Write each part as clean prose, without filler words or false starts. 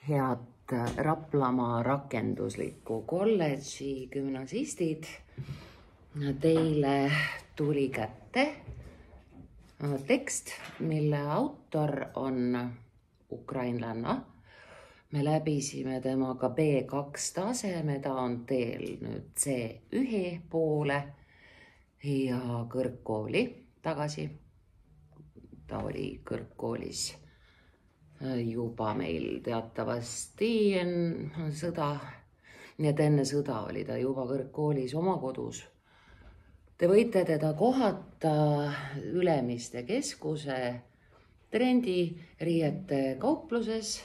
Head Raplamaa rakendusliku kolledži gümnasistid, teile tuli kätte tekst, mille autor on ukrainlanna. Me läbisime temaga B2 taseme, ta on teel nüüd C1 poole ja kõrgkooli tagasi. Ta oli kõrgkoolis juba meil teatavasti enne sõda, nii et enne sõda oli ta juba kõrgkoolis oma kodus. Te võite teda kohata Ülemiste keskuse trendiriiete kaupluses,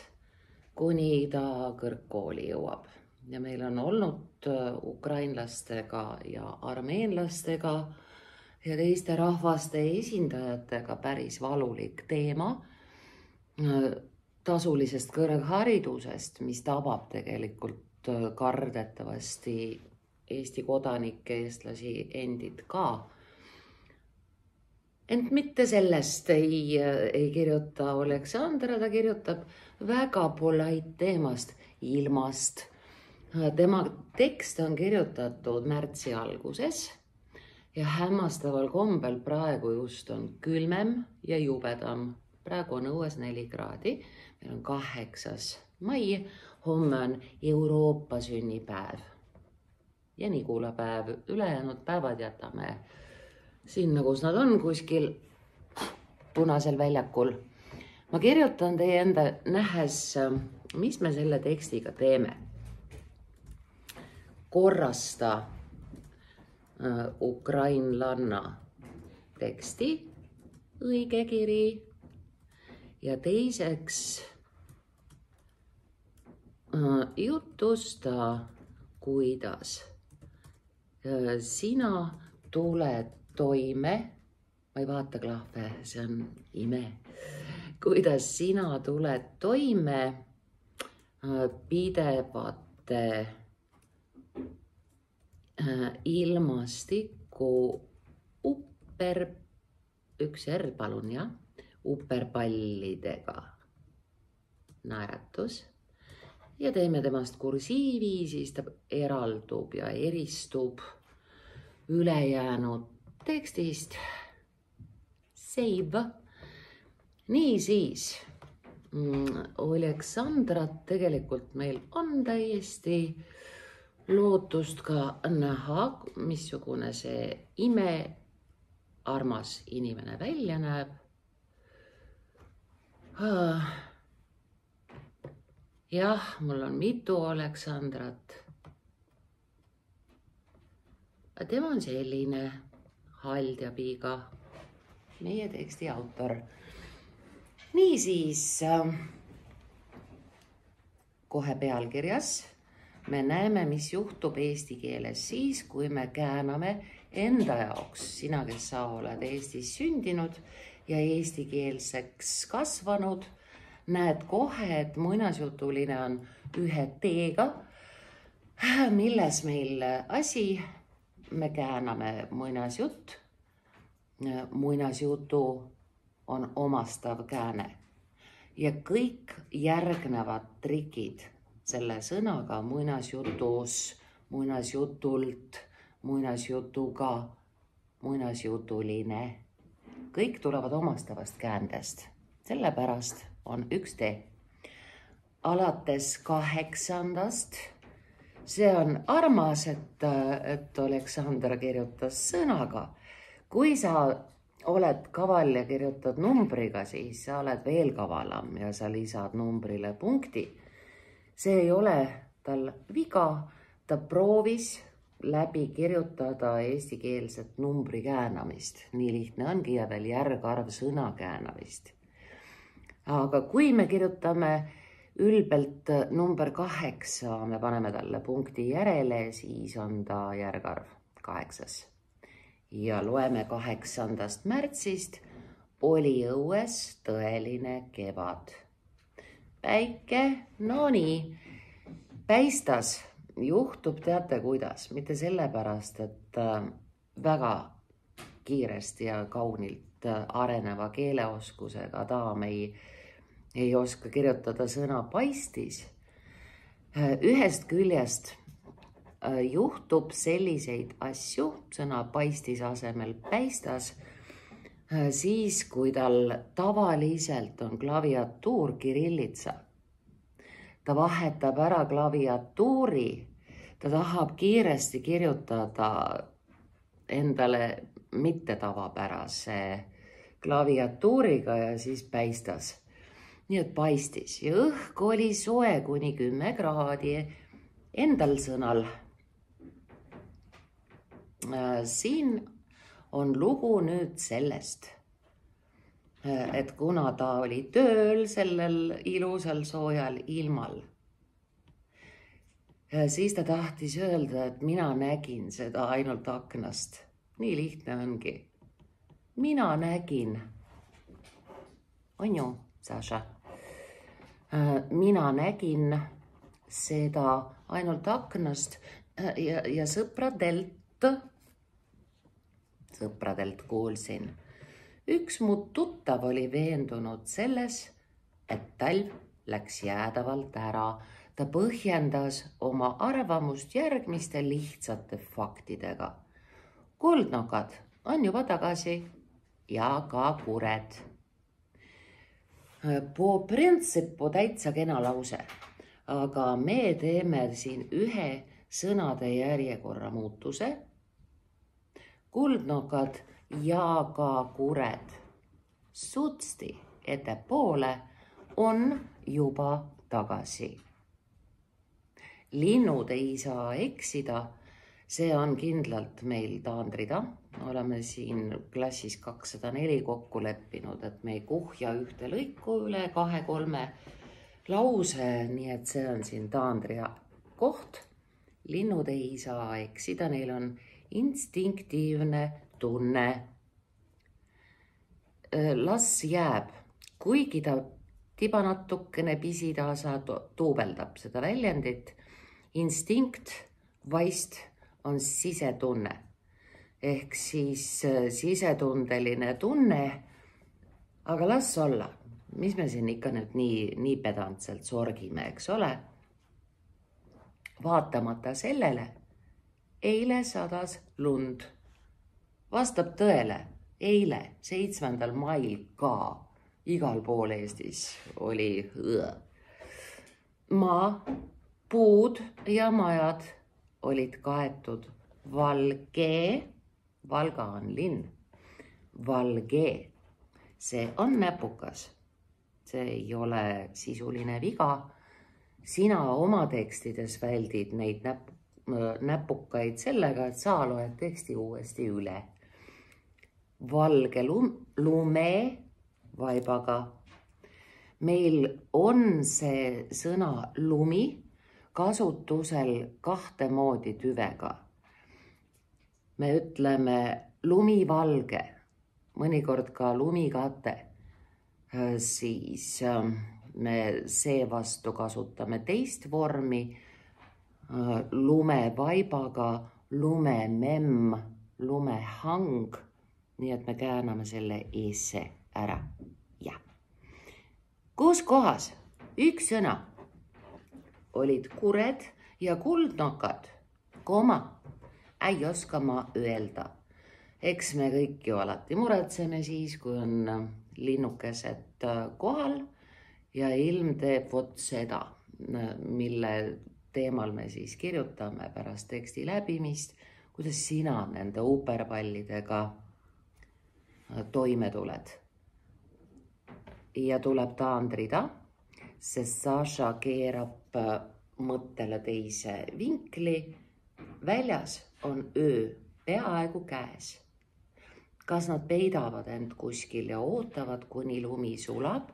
kuni ta kõrgkooli jõuab. Ja meil on olnud ukrainlastega ja armeenlastega ja teiste rahvaste esindajatega päris valulik teema tasulisest kõrgharidusest, mis tabab tegelikult kardetavasti Eesti kodanikke, eestlasi endid ka. Ent mitte sellest ei kirjuta Aleksandra, ta kirjutab väga polite teemast, ilmast. Tema tekst on kirjutatud märtsi alguses ja hämmastaval kombel praegu just on külmem ja jubedam. Praegu on õues 4 kraadi, meil on 8. mai, homme on Euroopa sünnipäev ja Nigulapäev. Ülejäänud päevad jätame sinna, kus nad on, kuskil Punasel väljakul. Ma kirjutan teie enda nähes, mis me selle tekstiga teeme. Korrasta ukrainlanna teksti, õige kiri. Ja teiseks jutusta, kuidas sina tuled toime, ma ei vaata klahve, see on ime, kuidas sina tuled toime pidevate ilmastiku üks R, palun, jah. Uperpallidega naeratus ja teeme temast kursiivi, siis ta eraldub ja eristub ülejäänud tekstist. Save. Niisiis, Aleksandrat tegelikult meil on täiesti lootust ka näha, missugune see armas inimene välja näeb. Jah, mul on mitu Aleksandrat. Tema on selline haldjapiiga, meie teksti autor. Niisiis, kohe pealkirjas me näeme, mis juhtub eesti keeles siis, kui me kääname enda jaoks, sina, kes sa oled Eestis sündinud ja eestikeelseks kasvanud, näed kohe, et muinasjutuline on ühe teega, milles meil asi, me kääname muinasjutt. Muinasjutu on omastav kääne ja kõik järgnevad trikid selle sõnaga muinasjutus, muinasjutult, muinasjutuga, muinasjutuline. Kõik tulevad omastavast käändest, sellepärast on üks tee. Alates 8. See on armas, et Aleksandr kirjutas sõnaga. Kui sa oled kaval ja kirjutad numbriga, siis sa oled veel kavalam ja sa lisad numbrile punkti. See ei ole tal viga, ta proovis läbi kirjutada eestikeelset numbri käänamist. Nii lihtne ongi ja veel järgarv sõna käänamist. Aga kui me kirjutame ülbelt number 8, me paneme talle punkti järele, siis on ta järgarv 8. Ja loeme 8. märtsist oli õues tõeline kevad. Päike, no nii, päistas. Juhtub, teate kuidas, mitte sellepärast, et väga kiiresti ja kaunilt areneva keeleoskusega daam ei ei oska kirjutada sõna paistis. Ühest küljest juhtub selliseid asju, sõna paistis asemel päistas, siis kui tal tavaliselt on klaviatuur kirillitsa. Ta vahetab ära klaviatuuri, ta tahab kiiresti kirjutada endale mitte tavapärase klaviatuuriga ja siis päistas. Nii et paistis ja õhk oli soe kuni 10 kraadi endal sõnal. Siin on lugu nüüd sellest, et kuna ta oli tööl sellel ilusal soojal ilmal, siis ta tahtis öelda, et mina nägin seda ainult aknast. Nii lihtne ongi. Mina nägin. On ju, Saša? Mina nägin seda ainult aknast ja sõpradelt kuulsin. Üks mu tuttav oli veendunud selles, et talv läks jäädavalt ära. Ta põhjendas oma arvamust järgmiste lihtsate faktidega. Kuldnokad on juba tagasi ja ka kured. Po printsipu täitsa kena lause, aga me teeme siin ühe sõnade järjekorra muutuse. Kuldnokad ja ka kured sutsti ettepoole on juba tagasi. Linnud ei saa eksida, see on kindlalt meil taandrida. Oleme siin klassis 204 kokku leppinud, et me ei kuhja ühte lõiku üle 2-3 lause, nii et see on siin taandria koht. Linnud ei saa eksida, neil on instinktiivne tunne. Las jääb, kuigi ta tiba natukene pisitasa tuubeldab seda väljendit. Instinkt, vaist on sisetunne ehk siis sisetundeline tunne, aga las olla. Mis me siin ikka nüüd nii pedantselt sorgime, eks ole? Vaatamata sellele, eile sadas lund. Vastab tõele, eile 7. mail ka igal pool Eestis oli maa, puud ja majad olid kaetud valge, Valga on linn, valge, see on näpukas, see ei ole sisuline viga. Sina oma tekstides väldid neid näpukaid sellega, et sa loed teksti uuesti üle. Valge lume vaibaga. Meil on see sõna lumi kasutusel kahte moodi tüvega. Me ütleme lumivalge, mõnikord ka lumikate, siis me seevastu kasutame teist vormi lumevaibaga, lumememm, lumehang, nii et me kääname selle eesse ära. Ja. Kus kohas? Üks sõna. Olid kured ja kuldnokad, koma. Ei oska ma öelda. Eks me kõik ju alati muretseme siis, kui on linnukesed kohal ja ilm teeb vot seda, mille teemal me siis kirjutame pärast teksti läbimist, kuidas sina nende uperpallidega toime tuled. Ja tuleb taandrida, sest Saša keerab mõttele teise vinkli. Väljas on öö peaaegu käes. Kas nad peidavad end kuskil ja ootavad, kuni lumi sulab?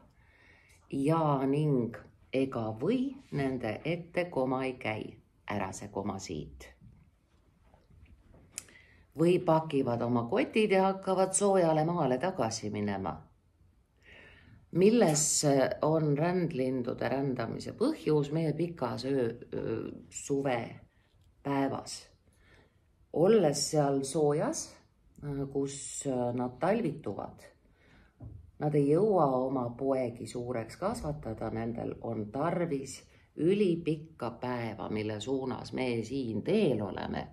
Ja ning ega või nende ette koma ei käi, ära see koma siit. Või pakivad oma kotid ja hakkavad soojale maale tagasi minema. Milles on rändlindude rändamise põhjus meie pikas suve päevas? Olles seal soojas, kus nad talvituvad, Nad ei jõua oma poegi suureks kasvatada, nendel on tarvis ülipikka päeva, mille suunas me siin teel oleme.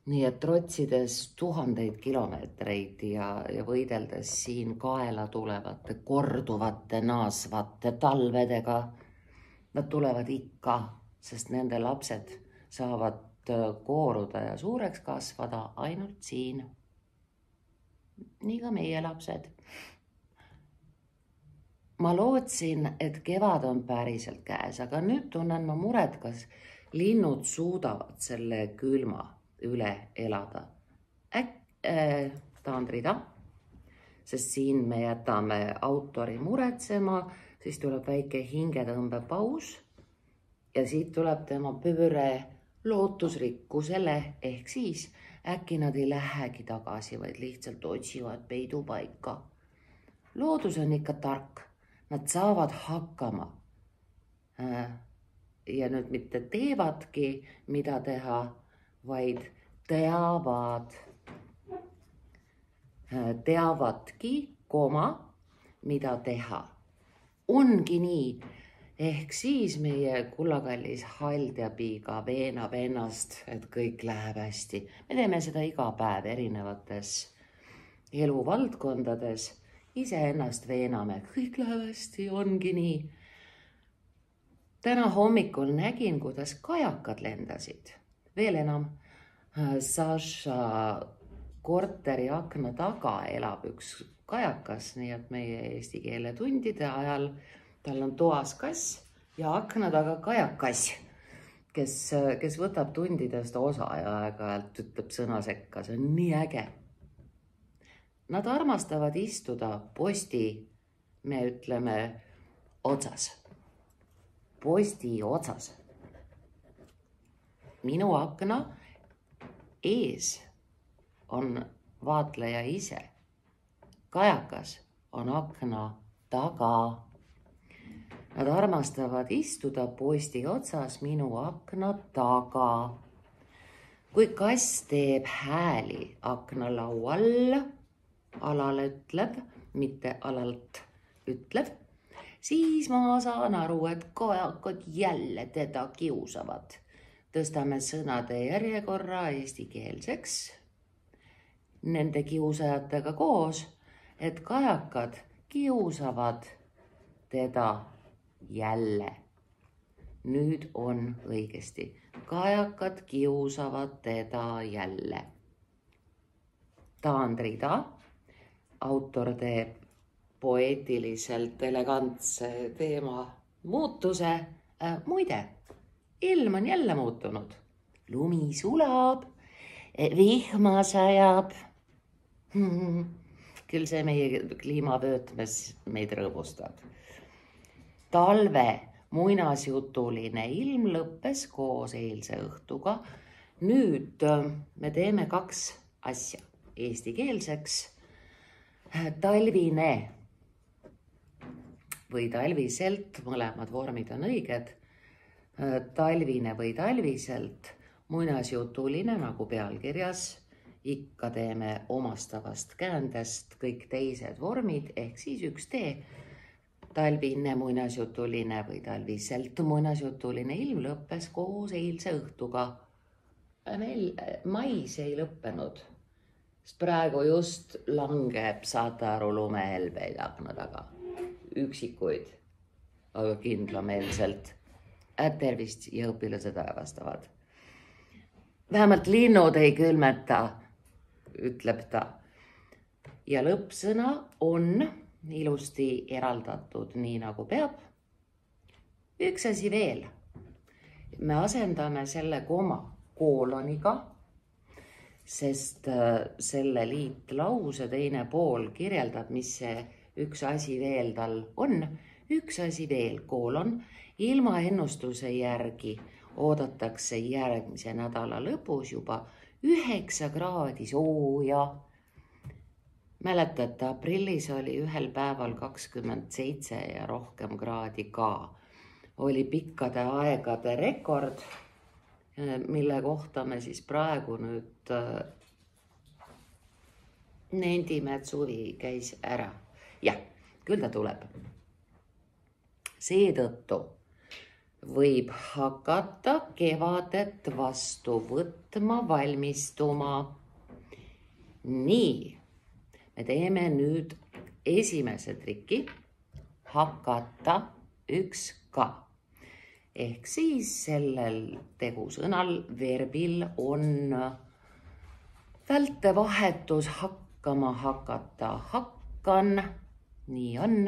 Nii et trotsides 1000 kilomeetreid ja võideldes siin kaela tulevate, korduvate, naasvate talvedega, nad tulevad ikka, sest nende lapsed saavad kooruda ja suureks kasvada ainult siin. Nii ka meie lapsed. Ma lootsin, et kevad on päriselt käes, aga nüüd tunnen ma muret, kas linnud suudavad selle külma üle elada. Tahan rida, sest siin me jätame autori muretsema, siis tuleb väike hingetõmbepaus ja siit tuleb tema pööre lootusrikkusele, ehk siis äkki nad ei lähegi tagasi, vaid lihtsalt otsivad peidupaika. Loodus on ikka tark, nad saavad hakkama. Ja nüüd mitte teevadki, mida teha, vaid teavadki, mida teha. Ongi nii, ehk siis meie kullakallis haldjapiiga veenab ennast, et kõik läheb hästi. Me teeme seda iga päev erinevates eluvaldkondades, iseennast veename, kõik läheb hästi, ongi nii. Täna hommikul nägin, kuidas kajakad lendasid. Veel enam, Saša korteri akna taga elab üks kajakas, nii et meie eesti keele tundide ajal tal on toas kass ja akna taga kajakas, kes võtab tundidest osa ja aeg-ajalt ütleb sõna sekka, see on nii äge. Nad armastavad istuda posti, me ütleme, otsas. Posti otsas. Minu akna ees on vaatleja ise. Kajakas on akna taga. Nad armastavad istuda posti otsas minu akna taga. Kui kass teeb hääli aknalaual, alal ütleb, mitte alalt ütleb, siis ma saan aru, et kajakad jälle teda kiusavad. Tõstame sõnade järjekorra eestikeelseks nende kiusajatega koos, et kajakad kiusavad teda jälle. Nüüd on õigesti. Kajakad kiusavad teda jälle. Tahan rida. Autor teeb poeetiliselt elegantse teema muutuse. Muide, ilm on jälle muutunud. Lumi sulab, vihma sajab. Küll see meie kliimavöötmes meid rõõmustab. Talve muinasjutuline ilm lõppes koos eilse õhtuga. Nüüd me teeme 2 asja eestikeelseks. Talvine või talviselt, mõlemad vormid on õiged. Talvine või talviselt, muinasjutuline nagu pealkirjas, ikka teeme omastavast käändest kõik teised vormid, ehk siis 1D. Talvine, muinasjutuline või talviselt muinasjutuline ilm lõppes koos eilse õhtuga. Meil mais ei lõppenud, sest praegu just langeb, saate aru, lumehelbeid akna taga. Üksikuid, aga kindlameelselt. Tervist ja õpilased ajavastavad. Vähemalt linnud ei külmeta, ütleb ta. Ja lõppsõna on ilusti eraldatud nii nagu peab. 1 asi veel. Me asendame selle koma kooloniga, sest selle liitlause teine pool kirjeldab, mis see 1 asi veel tal on. 1 asi veel, koolon. Ilma ennustuse järgi oodatakse järgmise nädala lõpus juba 9 kraadi sooja. Mäletate, aprillis oli ühel päeval 27 ja rohkem kraadi ka. Oli pikkade aegade rekord, mille kohta me siis praegu nüüd nendime, et suvi käis ära. Jah, küll ta tuleb. Seetõttu võib hakata kevadet vastu võtma, valmistuma. Nii, me teeme nüüd esimese triki, hakata 1K. Ehk siis sellel tegusõnal, verbil on vältevahetus hakkama, hakata, hakkan, nii on.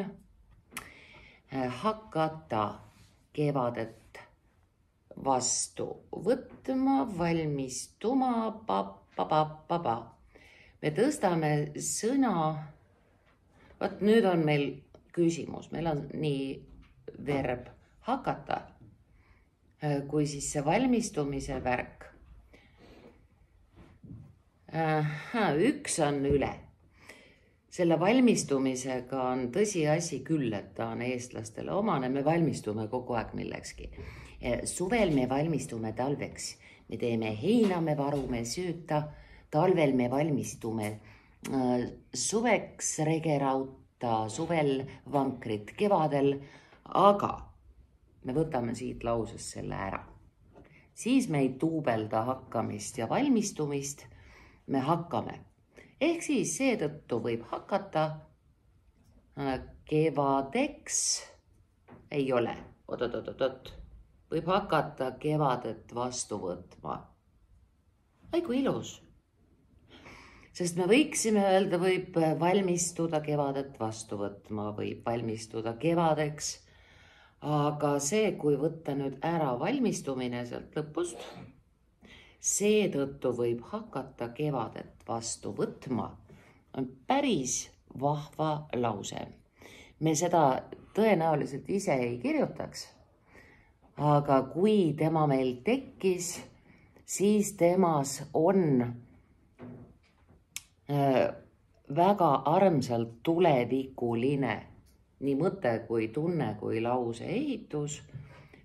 Hakata kevadet vastu võtma, valmistuma, pa. Me tõstame sõna, vaat nüüd on meil küsimus, meil on nii verb hakata kui siis see valmistumise värk. Üks on üle. Selle valmistumisega on tõsiasi küll, et ta on eestlastele omane, me valmistume kogu aeg millekski. Suvel me valmistume talveks, me teeme heina, me varume sööta, talvel me valmistume suveks regerauta, suvel vankrit, kevadel, aga me võtame siit lauses selle ära. Siis me ei tuubelda hakkamist ja valmistumist, me hakkame. Ehk siis seetõttu võib hakata kevadeks, ei ole, oot, võib hakata kevadet vastu võtma. Ai kui ilus. Sest me võiksime öelda, võib valmistuda kevadet vastu võtma, võib valmistuda kevadeks, aga see, kui võtta nüüd ära valmistumine sealt lõpust, seetõttu võib hakata kevadet vastu võtma, on päris vahva lause. Me seda tõenäoliselt ise ei kirjutaks, aga kui tema meil tekkis, siis temas on väga armsalt tulevikuline nii mõte kui tunne kui lause ehitus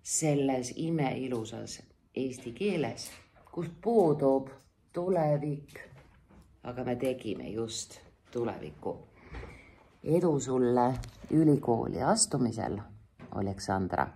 selles imeilusas eesti keeles, kus puudub tulevik, aga me tegime just tulevikku. Edu sulle ülikooli astumisel, Aleksandra!